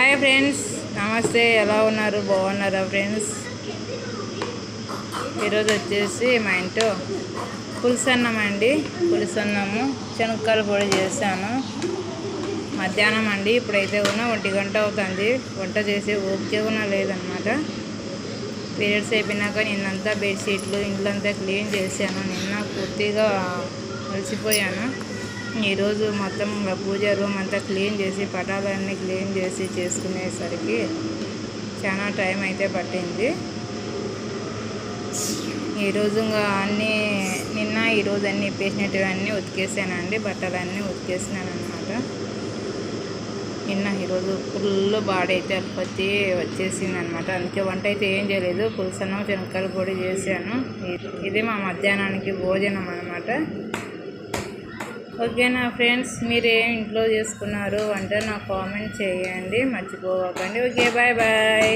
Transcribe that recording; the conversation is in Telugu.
హాయ్ ఫ్రెండ్స్, నమస్తే. ఎలా ఉన్నారు? బాగున్నారా ఫ్రెండ్స్? ఈరోజు వచ్చేసి మా ఇంట్లో పులుసన్నం అండి. పులుసన్నము శనక్కాయల పొడి చేశాను. మధ్యాహ్నం అండి. ఇప్పుడైతే ఉన్న 1 గంట అవుతుంది. వంట చేసే ఓపిక కూడా లేదనమాట. పీరియడ్స్ అయిపోయినాక నిన్నంతా బెడ్షీట్లు ఇంట్లంతా క్లీన్ చేశాను. నిన్న పూర్తిగా అలసిపోయాను. ఈరోజు మొత్తం పూజ రూమ్ అంతా క్లీన్ చేసి పటాలన్నీ క్లీన్ చేసి చేసుకునేసరికి చాలా టైం అయితే పట్టింది. ఈరోజు ఇంకా అన్నీ ఈరోజు అన్నీ ఇప్పేసినట్టు అన్నీ ఉతికేసానండి. బట్టలన్నీ ఉతికేసినాను అనమాట. ఈరోజు ఫుల్ బాడీ అయితే అల్పత్తి వచ్చేసింది అనమాట. అందుకే వంట అయితే ఏం చేయలేదు. పులుసన్నం శనక్కాయల పొడి చేశాను. ఇది మా మధ్యాహ్నానికి భోజనం అనమాట. ఓకేనా ఫ్రెండ్స్, మీరు ఏం ఇంట్లో చేసుకున్నారు అంటే నాకు కామెంట్ చేయండి, మర్చిపోకండి. Okay, bye bye.